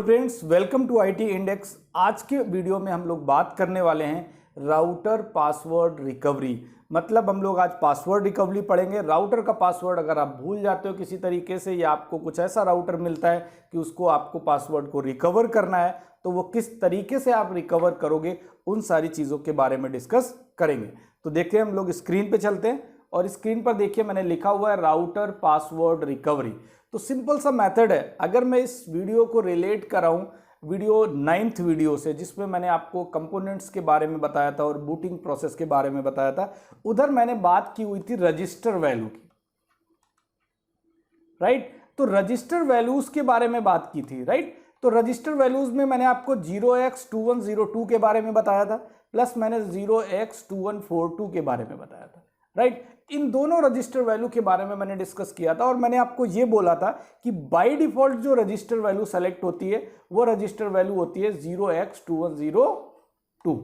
Friends, welcome to IT index. आज के video में हम लोग बात करने वाले हैं राउटर पासवर्ड रिकवरी। मतलब हम लोग आज पासवर्ड रिकवरी पढ़ेंगे। राउटर का पासवर्ड अगर आप भूल जाते हो किसी तरीके से, या आपको कुछ ऐसा राउटर मिलता है कि उसको आपको पासवर्ड को रिकवर करना है, तो वो किस तरीके से आप रिकवर करोगे, उन सारी चीज़ों के बारे में डिस्कस करेंगे। तो देखिए, हम लोग स्क्रीन पे चलते हैं और स्क्रीन पर देखिए मैंने लिखा हुआ है राउटर पासवर्ड रिकवरी। तो सिंपल सा मेथड है। अगर मैं इस वीडियो को रिलेट कराऊं वीडियो 9th वीडियो से, जिसमें मैंने आपको कंपोनेंट्स के बारे में बताया था और बूटिंग प्रोसेस के बारे में बताया था, उधर मैंने बात की हुई थी रजिस्टर वैल्यू की, राइट। तो रजिस्टर वैल्यूज के बारे में बात की थी, राइट। तो रजिस्टर वैल्यूज में मैंने आपको 0x2102 के बारे में बताया था, प्लस मैंने 0x2142 के बारे में बताया था, राइट। इन दोनों रजिस्टर वैल्यू के बारे में मैंने डिस्कस किया था और मैंने आपको यह बोला था कि बाय डिफॉल्ट जो रजिस्टर वैल्यू सेलेक्ट होती है वो रजिस्टर वैल्यू होती है 0x2102,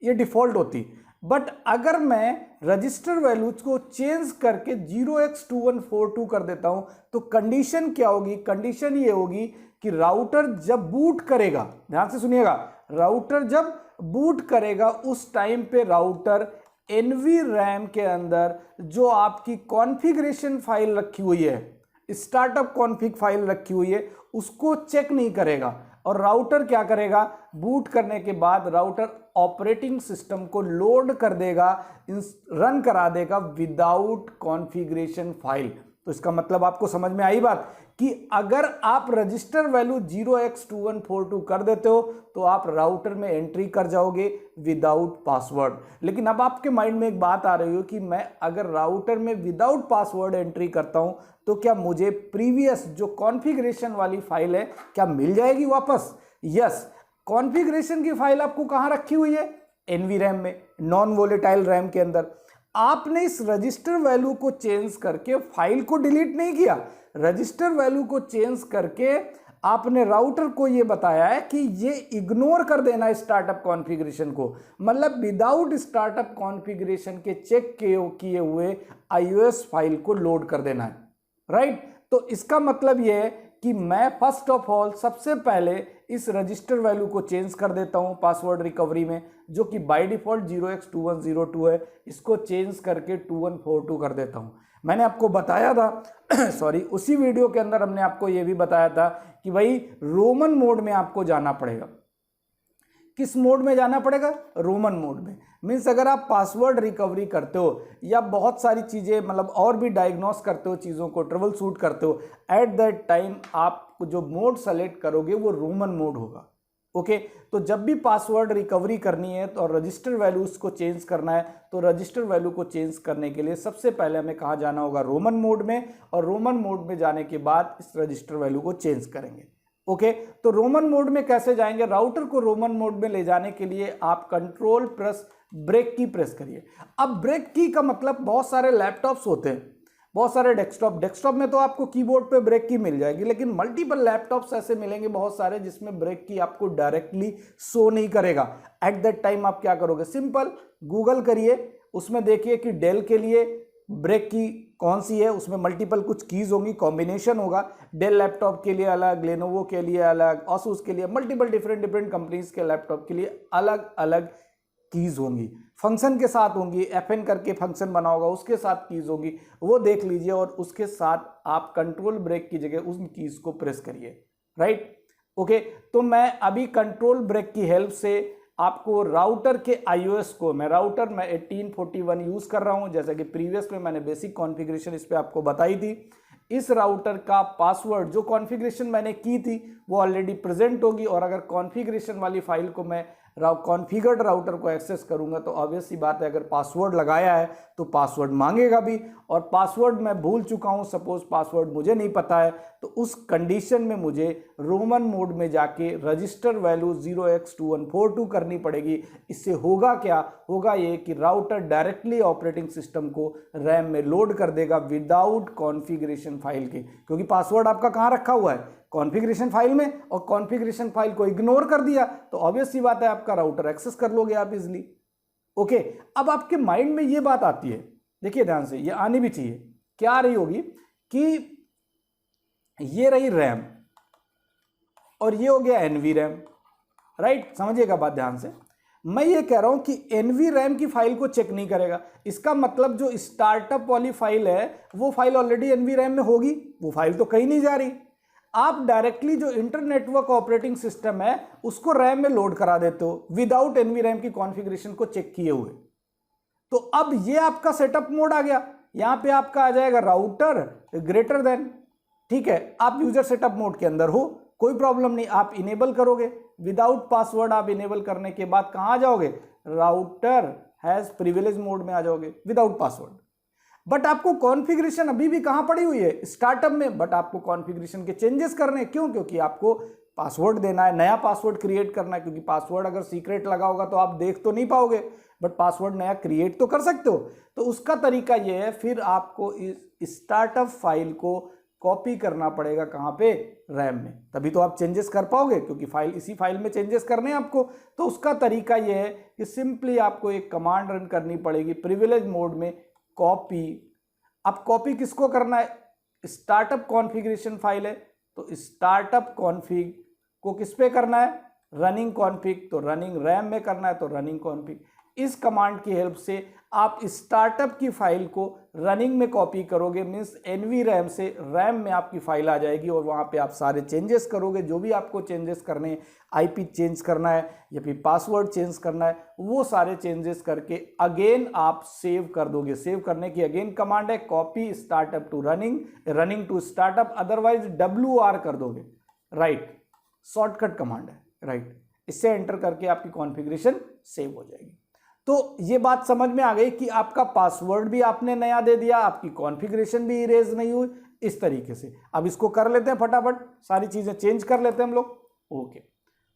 ये डिफॉल्ट होती। बट अगर मैं रजिस्टर वैल्यूज को चेंज करके 0x2142 कर देता हूं तो कंडीशन क्या होगी? कंडीशन ये होगी कि राउटर जब बूट करेगा, ध्यान से सुनिएगा, राउटर जब बूट करेगा उस टाइम पे राउटर NVRAM के अंदर जो आपकी कॉन्फ़िगरेशन फाइल रखी हुई है, स्टार्टअप कॉन्फ़िग फाइल रखी हुई है, उसको चेक नहीं करेगा। और राउटर क्या करेगा? बूट करने के बाद राउटर ऑपरेटिंग सिस्टम को लोड कर देगा, रन करा देगा विदाउट कॉन्फ़िगरेशन फाइल। तो इसका मतलब आपको समझ में आई बात कि अगर आप रजिस्टर वैल्यू 0x2142 कर देते हो तो आप राउटर में एंट्री कर जाओगे विदाउट पासवर्ड। लेकिन अब आपके माइंड में एक बात आ रही हो कि मैं अगर राउटर में विदाउट पासवर्ड एंट्री करता हूं तो क्या मुझे प्रीवियस जो कॉन्फ़िगरेशन वाली फाइल है क्या मिल जाएगी वापस? यस। कॉन्फ़िगरेशन की फाइल आपको कहां रखी हुई है? NVRAM में, नॉन वोलेटाइल रैम के अंदर। आपने इस रजिस्टर वैल्यू को चेंज करके फाइल को डिलीट नहीं किया, रजिस्टर वैल्यू को चेंज करके आपने राउटर को यह बताया है कि ये इग्नोर कर देना स्टार्टअप कॉन्फ़िगरेशन को। मतलब विदाउट स्टार्टअप कॉन्फ़िगरेशन के चेक किए हुए iOS फाइल को लोड कर देना है, राइट। तो इसका मतलब यह है कि मैं फर्स्ट ऑफ ऑल सबसे पहले इस रजिस्टर वैल्यू को चेंज कर देता हूं पासवर्ड रिकवरी में, जो कि बाय डिफॉल्ट 0x2102 है, इसको चेंज करके 2142 कर देता हूं। मैंने आपको बताया था सॉरी, उसी वीडियो के अंदर हमने आपको यह भी बताया था कि भाई रोमन मोड में आपको जाना पड़ेगा। किस मोड में जाना पड़ेगा? रोमन मोड में। मीन्स अगर आप पासवर्ड रिकवरी करते हो या बहुत सारी चीज़ें मतलब और भी डायग्नोस करते हो, चीज़ों को ट्रबल शूट करते हो, एट दैट टाइम आप जो मोड सेलेक्ट करोगे वो रोमन मोड होगा। ओके। तो जब भी पासवर्ड रिकवरी करनी है तो रजिस्टर वैल्यूज को चेंज करना है, तो रजिस्टर वैल्यू को चेंज करने के लिए सबसे पहले हमें कहाँ जाना होगा? रोमन मोड में। और रोमन मोड में जाने के बाद इस रजिस्टर वैल्यू को चेंज करेंगे। ओके। तो रोमन मोड में कैसे जाएंगे? राउटर को रोमन मोड में ले जाने के लिए आप कंट्रोल प्लस ब्रेक की प्रेस करिए। अब ब्रेक की का मतलब बहुत सारे लैपटॉप्स होते हैं, बहुत सारे डेस्कटॉप में तो आपको कीबोर्ड पे ब्रेक की मिल जाएगी, लेकिन मल्टीपल लैपटॉप्स ऐसे मिलेंगे बहुत सारे जिसमें ब्रेक की आपको डायरेक्टली शो नहीं करेगा। एट दैट टाइम आप क्या करोगे? सिंपल गूगल करिए, उसमें देखिए कि डेल के लिए ब्रेक की कौन सी है, उसमें मल्टीपल कुछ कीज होंगी, कॉम्बिनेशन होगा। डेल लैपटॉप के लिए अलग, लेनोवो के लिए अलग, Asus के लिए, मल्टीपल डिफरेंट कंपनीज के लैपटॉप के लिए अलग अलग कीज होंगी, फंक्शन के साथ होंगी। FN करके फंक्शन बना होगा, उसके साथ कीज होगी, वो देख लीजिए और उसके साथ आप कंट्रोल ब्रेक की जगह उन कीज को प्रेस करिए, राइट। ओके। तो मैं अभी कंट्रोल ब्रेक की हेल्प से आपको राउटर के iOS को, मैं 1841 यूज कर रहा हूं, जैसे कि प्रीवियस में मैंने बेसिक कॉन्फ़िगरेशन इस पे आपको बताई थी। इस राउटर का पासवर्ड जो कॉन्फ़िगरेशन मैंने की थी वो ऑलरेडी प्रेजेंट होगी, और अगर कॉन्फ़िगरेशन वाली फाइल को मैं कॉन्फ़िगर्ड राउटर को एक्सेस करूंगा तो ऑब्वियस सी बात है, अगर पासवर्ड लगाया है तो पासवर्ड मांगेगा भी, और पासवर्ड मैं भूल चुका हूं, सपोज पासवर्ड मुझे नहीं पता है, तो उस कंडीशन में मुझे रोमन मोड में जाके रजिस्टर वैल्यू 0x2142 करनी पड़ेगी। इससे होगा क्या? होगा ये कि राउटर डायरेक्टली ऑपरेटिंग सिस्टम को रैम में लोड कर देगा विदाउट कॉन्फ़िगरेशन फाइल के, क्योंकि पासवर्ड आपका कहां रखा हुआ है? कॉन्फ़िगरेशन फाइल में, और कॉन्फ़िगरेशन फाइल को इग्नोर कर दिया तो ऑब्वियस सी बात है आपका राउटर एक्सेस कर लोगे आप इजीली। ओके। अब आपके माइंड में ये बात आती है, देखिए ध्यान से, ये आनी भी चाहिए। क्या आ रही होगी कि ये रही रैम, और ये हो गया एनवी रैम, राइट। समझिएगा बात ध्यान से, मैं ये कह रहा हूं कि एनवी रैम की फाइल को चेक नहीं करेगा। इसका मतलब जो स्टार्टअप वाली फाइल है वो फाइल ऑलरेडी एनवी रैम में होगी, वो फाइल तो कहीं नहीं जा रही। आप डायरेक्टली जो इंटरनेटवर्क ऑपरेटिंग सिस्टम है उसको रैम में लोड करा देते हो विदाउट एनवी रैम की कॉन्फ़िगरेशन को चेक किए हुए। तो अब ये आपका सेटअप मोड आ गया, यहां पे आपका आ जाएगा राउटर ग्रेटर देन, ठीक है। आप यूजर सेटअप मोड के अंदर हो, कोई प्रॉब्लम नहीं, आप इनेबल करोगे विदाउट पासवर्ड। आप इनेबल करने के बाद कहां आ जाओगे, राउटर हैज प्रिविलेज मोड में आ जाओगे विदाउट पासवर्ड। बट आपको कॉन्फ़िगरेशन अभी भी कहां पड़ी हुई है, स्टार्टअप में, बट आपको कॉन्फ़िगरेशन के चेंजेस करने हैं। क्यों? क्योंकि आपको पासवर्ड देना है, नया पासवर्ड क्रिएट करना है, क्योंकि पासवर्ड अगर सीक्रेट लगा होगा तो आप देख तो नहीं पाओगे, बट पासवर्ड नया क्रिएट तो कर सकते हो। तो उसका तरीका यह है, फिर आपको इस स्टार्टअप फाइल को कॉपी करना पड़ेगा कहां पे, रैम में, तभी तो आप चेंजेस कर पाओगे, क्योंकि फाइल इसी फाइल में चेंजेस करने हैं आपको। तो उसका तरीका यह है कि सिंपली आपको एक कमांड रन करनी पड़ेगी प्रिविलेज मोड में, कॉपी। अब कॉपी किसको करना है, स्टार्टअप कॉन्फ़िगरेशन फाइल है तो स्टार्टअप कॉन्फ़िग को किस पे करना है, रनिंग कॉन्फ़िग, तो रनिंग रैम में करना है तो रनिंग कॉन्फ़िग। इस कमांड की हेल्प से आप स्टार्टअप की फाइल को रनिंग में कॉपी करोगे, मीन्स एनवी रैम से रैम में आपकी फाइल आ जाएगी और वहां पे आप सारे चेंजेस करोगे, जो भी आपको चेंजेस करने हैं, आईपी चेंज करना है या फिर पासवर्ड चेंज करना है, वो सारे चेंजेस करके अगेन आप सेव कर दोगे। सेव करने की अगेन कमांड है copy startup to running, running to startup, otherwise WR कर दोगे, राइट। शॉर्टकट कमांड है, राइट। इससे एंटर करके आपकी कॉन्फ़िगरेशन सेव हो जाएगी। तो ये बात समझ में आ गई कि आपका पासवर्ड भी आपने नया दे दिया, आपकी कॉन्फ़िगरेशन भी इरेज नहीं हुई, इस तरीके से। अब इसको कर लेते हैं फटाफट, सारी चीजें चेंज कर लेते हैं हम लोग। ओके,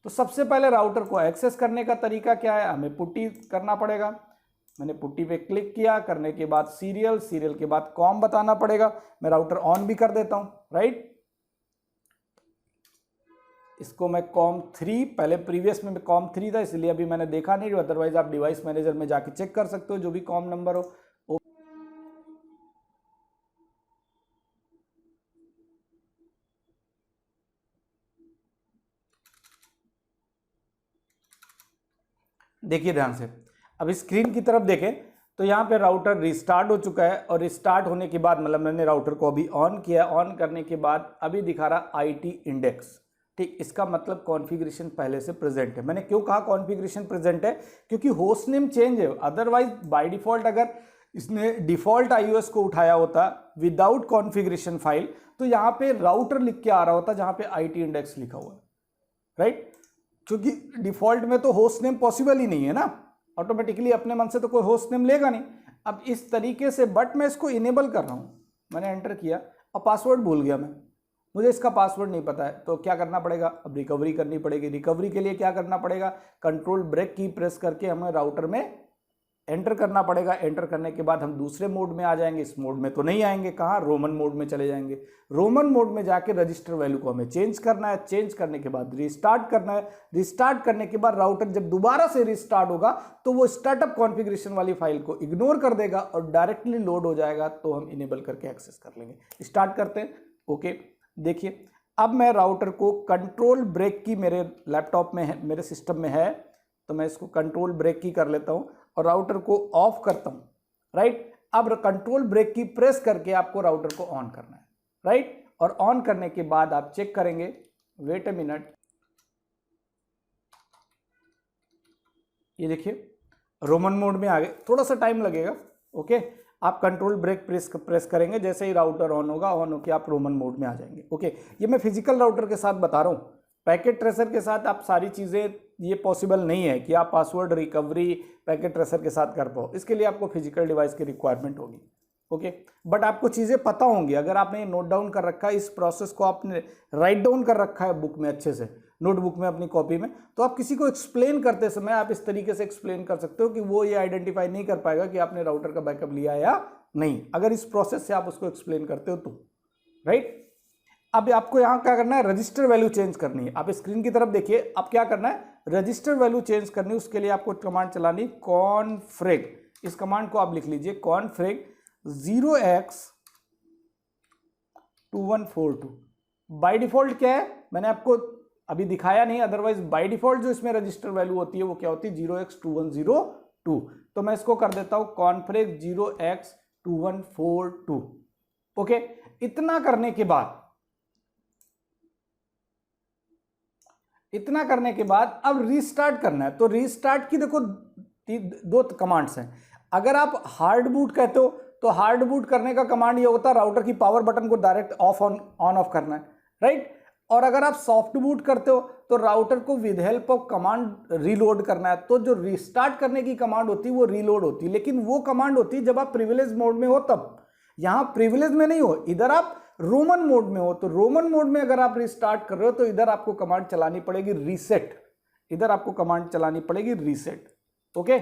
तो सबसे पहले राउटर को एक्सेस करने का तरीका क्या है, हमें पुट्टी करना पड़ेगा। मैंने पुट्टी पे क्लिक किया, करने के बाद सीरियल, सीरियल के बाद कॉम बताना पड़ेगा। मैं राउटर ऑन भी कर देता हूं, राइट। इसको मैं COM3, पहले प्रीवियस में COM3 था इसलिए अभी मैंने देखा नहीं, अदरवाइज आप डिवाइस मैनेजर में जाके चेक कर सकते हो जो भी COM नंबर हो। देखिए ध्यान से, अब स्क्रीन की तरफ देखें तो यहाँ पे राउटर रिस्टार्ट हो चुका है, और रिस्टार्ट होने के बाद मतलब मैंने राउटर को अभी ऑन किया, ऑन करने के बाद अभी दिखा रहा IT इंडेक्स, ठीक। इसका मतलब कॉन्फ़िगरेशन पहले से प्रेजेंट है। मैंने क्यों कहा कॉन्फ़िगरेशन प्रेजेंट है, क्योंकि होस्ट नेम चेंज है। अदरवाइज बाय डिफॉल्ट अगर इसने डिफॉल्ट iOS को उठाया होता विदाउट कॉन्फ़िगरेशन फाइल, तो यहाँ पे राउटर लिख के आ रहा होता जहाँ पे IT इंडेक्स लिखा हुआ है, राइट। क्योंकि डिफॉल्ट में तो होस्ट नेम पॉसिबल ही नहीं है ना, ऑटोमेटिकली अपने मन से तो कोई होस्ट नेम लेगा नहीं। अब इस तरीके से, बट मैं इसको इनेबल कर रहा हूं, मैंने एंटर किया और पासवर्ड भूल गया, मैं मुझे इसका पासवर्ड नहीं पता है, तो क्या करना पड़ेगा, अब रिकवरी करनी पड़ेगी। रिकवरी के लिए क्या करना पड़ेगा, कंट्रोल ब्रेक की प्रेस करके हमें राउटर में एंटर करना पड़ेगा। एंटर करने के बाद हम दूसरे मोड में आ जाएंगे, इस मोड में तो नहीं आएंगे, कहाँ, रोमन मोड में चले जाएंगे। रोमन मोड में जाके रजिस्टर वैल्यू को हमें चेंज करना है, चेंज करने के बाद रिस्टार्ट करना है। रिस्टार्ट करने के बाद राउटर जब दोबारा से रिस्टार्ट होगा तो वो स्टार्टअप कॉन्फ़िगरेशन वाली फाइल को इग्नोर कर देगा और डायरेक्टली लोड हो जाएगा, तो हम इनेबल करके एक्सेस कर लेंगे। स्टार्ट करते हैं। ओके, देखिए अब मैं राउटर को कंट्रोल ब्रेक की, मेरे लैपटॉप में है, मेरे सिस्टम में है, तो मैं इसको कंट्रोल ब्रेक की कर लेता हूं और राउटर को ऑफ करता हूं, राइट। अब कंट्रोल ब्रेक की प्रेस करके आपको राउटर को ऑन करना है, राइट। और ऑन करने के बाद आप चेक करेंगे, वेट अ मिनट, ये देखिए रोमन मोड में आ गए, थोड़ा सा टाइम लगेगा। ओके, आप कंट्रोल ब्रेक प्रेस करेंगे, जैसे ही राउटर ऑन होगा, ऑन होकर आप रोमन मोड में आ जाएंगे। ओके, ये मैं फिजिकल राउटर के साथ बता रहा हूँ, पैकेट ट्रेसर के साथ आप सारी चीज़ें, ये पॉसिबल नहीं है कि आप पासवर्ड रिकवरी पैकेट ट्रेसर के साथ कर पाओ, इसके लिए आपको फिजिकल डिवाइस की रिक्वायरमेंट होगी। ओके, बट आपको चीज़ें पता होंगी, अगर आपने नोट डाउन कर रखा है, इस प्रोसेस को आपने राइट डाउन कर रखा है बुक में अच्छे से, नोटबुक में, अपनी कॉपी में, तो आप किसी को एक्सप्लेन करते समय आप इस तरीके से एक्सप्लेन कर सकते हो कि वो ये आइडेंटिफाई नहीं कर पाएगा कि आपने राउटर का बैकअप लिया या नहीं, अगर इस प्रोसेस से आप उसको एक्सप्लेन करते हो तो, राइट। अब आपको यहां क्या करना है, रजिस्टर वैल्यू चेंज करनी है। आप स्क्रीन की तरफ देखिए, अब क्या करना है, रजिस्टर वैल्यू चेंज करनी है। उसके लिए आपको कमांड चलानी, कॉन्फ्रेग, इस कमांड को आप लिख लीजिए, कॉन्फ्रेग 0x2142। बाय डिफॉल्ट क्या है, मैंने आपको अभी दिखाया नहीं, अदरवाइज बाय डिफॉल्ट जो इसमें रजिस्टर वैल्यू होती है वो क्या होती है 0x2102। तो मैं इसको कर देता हूं कॉन्फ्रेग 0x2142। ओके, इतना करने के बाद अब रीस्टार्ट करना है। तो रीस्टार्ट की देखो दो कमांड्स हैं। अगर आप हार्ड बूट कहते हो तो हार्ड बूट करने का कमांड ये होता है राउटर की पावर बटन को डायरेक्ट ऑफ ऑन ऑफ करना है, राइट। और अगर आप सॉफ्ट बूट करते हो तो राउटर को with help of command reload करना है। तो जो रीस्टार्ट करने की कमांड होती है वो रीलोड होती है, लेकिन वो कमांड होती है जब आप प्रिविलेज मोड में हो तब। यहां प्रिविलेज में नहीं हो, इधर आप रोमन मोड में हो। तो रोमन मोड में अगर आप रिस्टार्ट कर रहे हो तो इधर आपको कमांड चलानी पड़ेगी रीसेट, इधर आपको कमांड चलानी पड़ेगी रीसेट। ओके,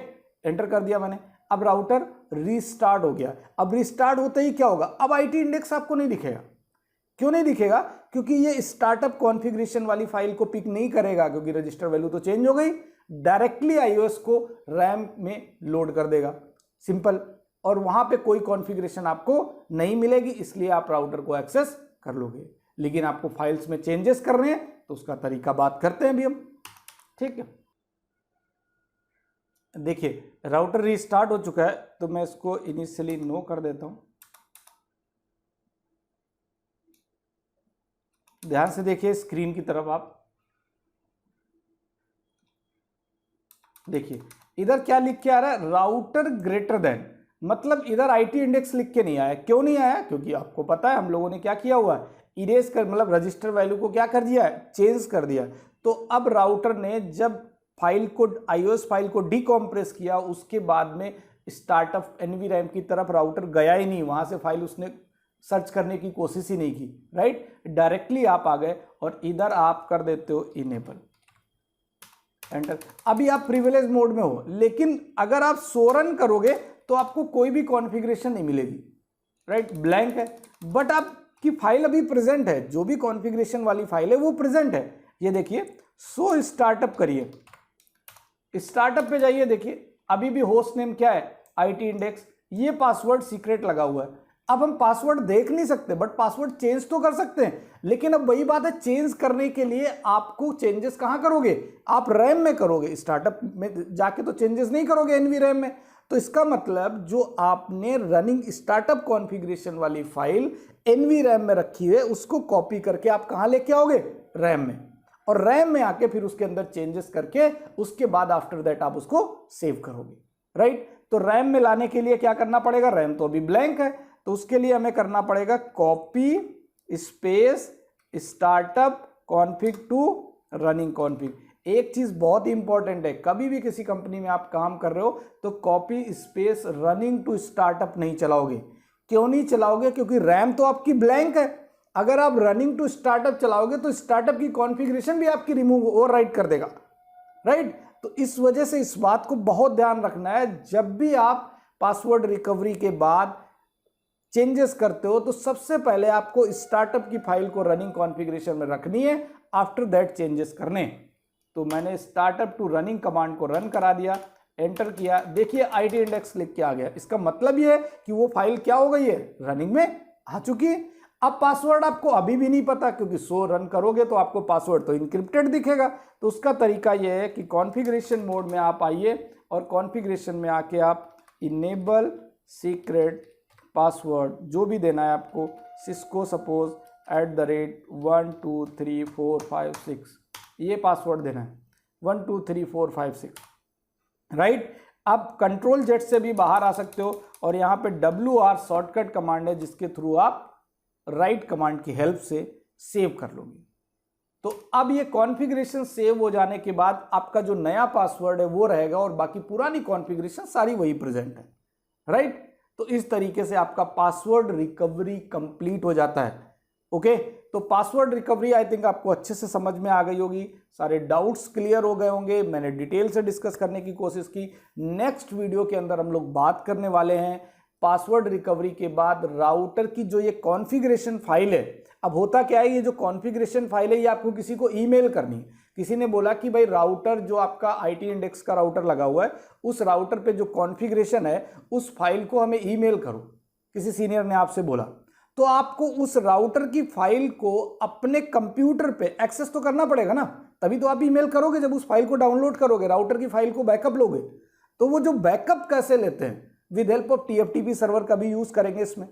एंटर कर दिया मैंने। अब राउटर रीस्टार्ट हो गया। अब रीस्टार्ट होते ही क्या होगा, अब आईटी इंडेक्स आपको नहीं दिखेगा। क्यों नहीं दिखेगा, क्योंकि ये स्टार्टअप कॉन्फ़िगरेशन वाली फाइल को पिक नहीं करेगा, क्योंकि रजिस्टर वैल्यू तो चेंज हो गई। डायरेक्टली आईओएस को रैम में लोड कर देगा, सिंपल। और वहां पे कोई कॉन्फ़िगरेशन आपको नहीं मिलेगी, इसलिए आप राउटर को एक्सेस कर लोगे। लेकिन आपको फाइल्स में चेंजेस करने हैं तो उसका तरीका बात करते हैं अभी हम, ठीक है। देखिए राउटर रीस्टार्ट हो चुका है, तो मैं इसको इनिशियली नो कर देता हूं। ध्यान से देखिए स्क्रीन की तरफ, आप देखिए इधर क्या लिख के आ रहा है, राउटर ग्रेटर देन। मतलब इधर आईटी इंडेक्स लिख के नहीं आया। क्यों नहीं आया, क्योंकि आपको पता है हम लोगों ने क्या किया हुआ है, इरेज कर, मतलब रजिस्टर वैल्यू को क्या कर दिया है, चेंज कर दिया। तो अब राउटर ने जब फाइल को, आईओएस फाइल को डीकॉम्प्रेस किया, उसके बाद में स्टार्टअप एनवीरैम की तरफ राउटर गया ही नहीं, वहां से फाइल उसने सर्च करने की कोशिश ही नहीं की, राइट। डायरेक्टली आप आ गए और इधर आप कर देते हो इनेबल, एंटर। अभी आप प्रिविलेज मोड में हो, लेकिन अगर आप सो रन करोगे तो आपको कोई भी कॉन्फ़िगरेशन नहीं मिलेगी, राइट, ब्लैंक है। बट आपकी फाइल अभी प्रेजेंट है, जो भी कॉन्फ़िगरेशन वाली फाइल है वो प्रेजेंट है। ये देखिए, सो स्टार्टअप करिए, स्टार्टअप पे जाइए, देखिए अभी भी होस्ट नेम क्या है, आईटी इंडेक्स। ये पासवर्ड सीक्रेट लगा हुआ है। अब हम पासवर्ड देख नहीं सकते, बट पासवर्ड चेंज तो कर सकते हैं। लेकिन अब वही बात है, चेंज करने के लिए आपको चेंजेस कहां करोगे, आप रैम में करोगे। स्टार्टअप में जाके तो चेंजेस नहीं करोगे एनवी रैम में। तो इसका मतलब जो आपने रनिंग स्टार्टअप कॉन्फ़िगरेशन वाली फाइल एनवी रैम में रखी है, उसको कॉपी करके आप कहां लेके आओगे, रैम में। और रैम में आके फिर उसके अंदर चेंजेस करके उसके बाद आफ्टर दैट आप उसको सेव करोगे, राइट। तो रैम में लाने के लिए क्या करना पड़ेगा, रैम तो अभी ब्लैंक है, तो उसके लिए हमें करना पड़ेगा copy space startup config to running config. एक चीज बहुत इंपॉर्टेंट है, कभी भी किसी कंपनी में आप काम कर रहे हो तो copy space running to startup नहीं चलाओगे। क्यों नहीं चलाओगे, क्योंकि रैम तो आपकी ब्लैंक है। अगर आप रनिंग टू स्टार्टअप चलाओगे तो स्टार्टअप की कॉन्फ़िगरेशन भी आपकी रिमूव ओवरराइट कर देगा, राइट। तो इस वजह से इस बात को बहुत ध्यान रखना है, जब भी आप पासवर्ड रिकवरी के बाद चेंजेस करते हो तो सबसे पहले आपको स्टार्टअप की फाइल को रनिंग कॉन्फ़िगरेशन में रखनी है, आफ्टर दैट चेंजेस करने। तो मैंने स्टार्टअप टू रनिंग कमांड को रन करा दिया, एंटर किया, देखिए आईटी इंडेक्स लिख के आ गया। इसका मतलब यह है कि वो फाइल क्या हो गई है, रनिंग में आ चुकी है। अब पासवर्ड आपको अभी भी नहीं पता, क्योंकि सो रन करोगे तो आपको पासवर्ड तो इनक्रिप्टेड दिखेगा। तो उसका तरीका यह है कि कॉन्फ़िगरेशन मोड में आप आइए और कॉन्फ़िगरेशन में आके आप इनेबल सीक्रेट पासवर्ड जो भी देना है आपको, सिस्को सपोज @12345 ये पासवर्ड देना है, 123456, राइट। आप कंट्रोल जेड से भी बाहर आ सकते हो और यहाँ पे WR शॉर्टकट कमांड है, जिसके थ्रू आप राइट कमांड की हेल्प से सेव कर लोगे। तो अब ये कॉन्फ़िगरेशन सेव हो जाने के बाद आपका जो नया पासवर्ड है वो रहेगा और बाकी पुरानी कॉन्फ़िगरेशन सारी वही प्रेजेंट है, राइट। तो इस तरीके से आपका पासवर्ड रिकवरी कंप्लीट हो जाता है। ओके, तो पासवर्ड रिकवरी आई थिंक आपको अच्छे से समझ में आ गई होगी, सारे डाउट्स क्लियर हो गए होंगे। मैंने डिटेल से डिस्कस करने की कोशिश की। नेक्स्ट वीडियो के अंदर हम लोग बात करने वाले हैं पासवर्ड रिकवरी के बाद राउटर की जो ये कॉन्फ़िगरेशन फाइल है। अब होता क्या है, ये जो कॉन्फ़िगरेशन फाइल है ये आपको किसी को ईमेल करनी है। किसी ने बोला कि भाई राउटर जो आपका आईटी इंडेक्स का राउटर लगा हुआ है, उस राउटर पे जो कॉन्फ़िगरेशन है उस फाइल को हमें ईमेल करो, किसी सीनियर ने आपसे बोला। तो आपको उस राउटर की फाइल को अपने कंप्यूटर पे एक्सेस तो करना पड़ेगा ना, तभी तो आप ईमेल करोगे जब उस फाइल को डाउनलोड करोगे, राउटर की फाइल को बैकअप लोगे। तो वो जो बैकअप कैसे लेते हैं, with help of TFTP server का भी यूज करेंगे इसमें।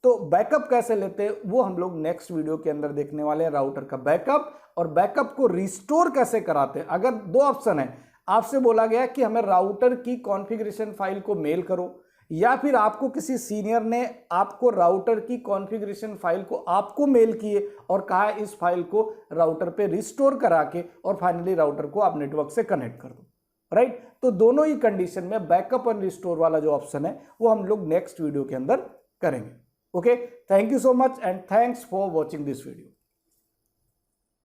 तो बैकअप कैसे लेते हैं वो हम लोग नेक्स्ट वीडियो के अंदर देखने वाले हैं, राउटर का बैकअप और बैकअप को रिस्टोर कैसे कराते हैं। अगर दो ऑप्शन है, आपसे बोला गया कि हमें राउटर की कॉन्फ़िगरेशन फाइल को मेल करो, या फिर आपको किसी सीनियर ने आपको राउटर की कॉन्फ़िगरेशन फाइल को आपको मेल किए और कहा इस फाइल को राउटर पे रिस्टोर करा के और फाइनली राउटर को आप नेटवर्क से कनेक्ट कर दो, राइट। तो दोनों ही कंडीशन में बैकअप और रिस्टोर वाला जो ऑप्शन है वो हम लोग नेक्स्ट वीडियो के अंदर करेंगे। Okay, thank you so much and thanks for watching this video.